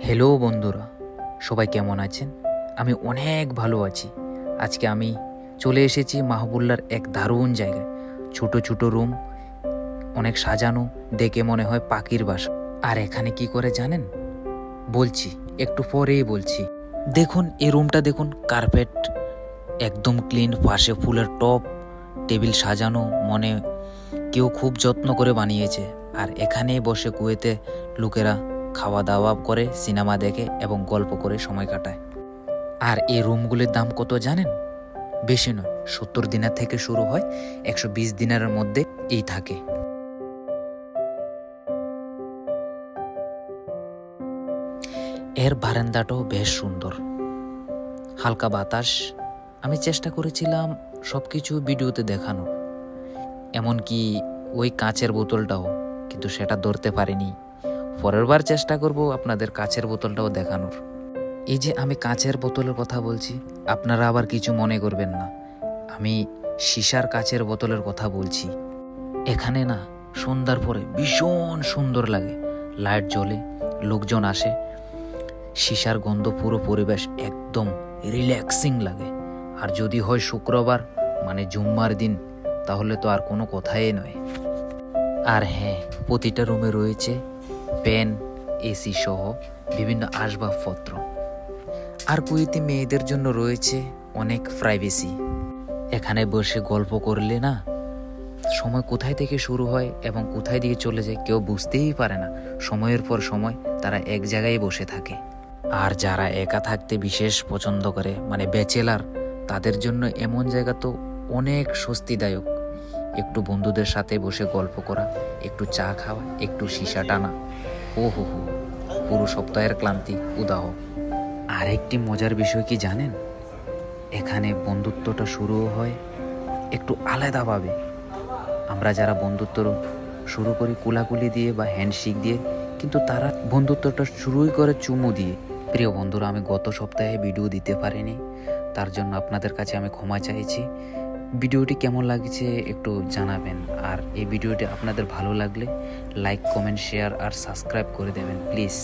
Hello বন্ধুরা, সবাই কেমন আছেন? আমি অনেক ভালো আছি। আজকে আমি চলে এসেছি মাহবুল্লার এক দারুণ জায়গায়। ছোট ছোট রুম, অনেক সাজানো, দেখে মনে হয় পাখির বাসা। আর এখানে কি করে জানেন? বলছি, একটু পরেই বলছি। দেখুন এই রুমটা দেখুন, কার্পেট একদম ক্লিন, পাশে ফুলের টব, টেবিল সাজানো, মনে কেউ খুব যত্ন করে বানিয়েছে। আর এখানে বসে কুয়েতে লোকেরা খাওয়া দাওয়া করে, সিনেমা দেখে এবং গল্প করে সময় কাটায়। আর এই রুমগুলির দাম কত জানেন? বেশি নয়, 70 দিনের থেকে শুরু হয়, 120 দিনের মধ্যে এই থাকে। এর বারান্দাটাও বেশ সুন্দর, হালকা বাতাস। আমি চেষ্টা করেছিলাম সবকিছু ভিডিওতে দেখানোর, এমনকি ওই কাঁচের বোতলটাও, কিন্তু সেটা ধরতে পারিনি। পরের বার চেষ্টা করব আপনাদের কাঁচের বোতলটাও দেখানোর। এই যে আমি কাঁচের বোতলের কথা বলছি, আপনারা আবার কিছু মনে করবেন না, আমি সীসার কাঁচের বোতলের কথা বলছি। এখানে না সন্ধ্যার পরে ভীষণ সুন্দর লাগে, লাইট জ্বলে, লোকজন আসে, সীসার গন্ধ, পুরো পরিবেশ একদম রিল্যাক্সিং লাগে। আর যদি হয় শুক্রবার মানে জুম্মার দিন, তাহলে তো আর কোনো কথাই নয়। আর হ্যাঁ, প্রতিটা রুমে রয়েছে ফ্যান, এসি সহ বিভিন্ন আসবাবপত্র। আর কুয়েতে মেয়েদের জন্য রয়েছে অনেক প্রাইভেসি। এখানে বসে গল্প করলে না, সময় কোথায় থেকে শুরু হয় এবং কোথায় দিয়ে চলে যায় কেউ বুঝতেই পারে না। সময়ের পর সময় তারা এক জায়গায় বসে থাকে। আর যারা একা থাকতে বিশেষ পছন্দ করে, মানে ব্যাচেলার, তাদের জন্য এমন জায়গা তো অনেক স্বস্তিদায়ক। একটু বন্ধুদের সাথে বসে গল্প করা, একটু চা খাওয়া, একটু সীসা টানা, ও হো হো, পুরো সপ্তাহের ক্লান্তি উদাহ। আর একটি মজার বিষয় কি জানেন? এখানে বন্ধুত্বটা শুরু হয় একটু আলাদাভাবে। আমরা যারা বন্ধুত্ব শুরু করি কোলাকুলি দিয়ে বা হ্যান্ডশেক দিয়ে, কিন্তু তারা বন্ধুত্বটা শুরুই করে চুমু দিয়ে। প্রিয় বন্ধুরা, আমি গত সপ্তাহে ভিডিও দিতে পারিনি, তার জন্য আপনাদের কাছে আমি ক্ষমা চাইছি। ভিডিওটি কেমন লাগছে একটু জানাবেন। আর এই ভিডিওটি আপনাদের ভালো লাগলে লাইক, কমেন্ট, শেয়ার আর সাবস্ক্রাইব করে দেবেন প্লিজ।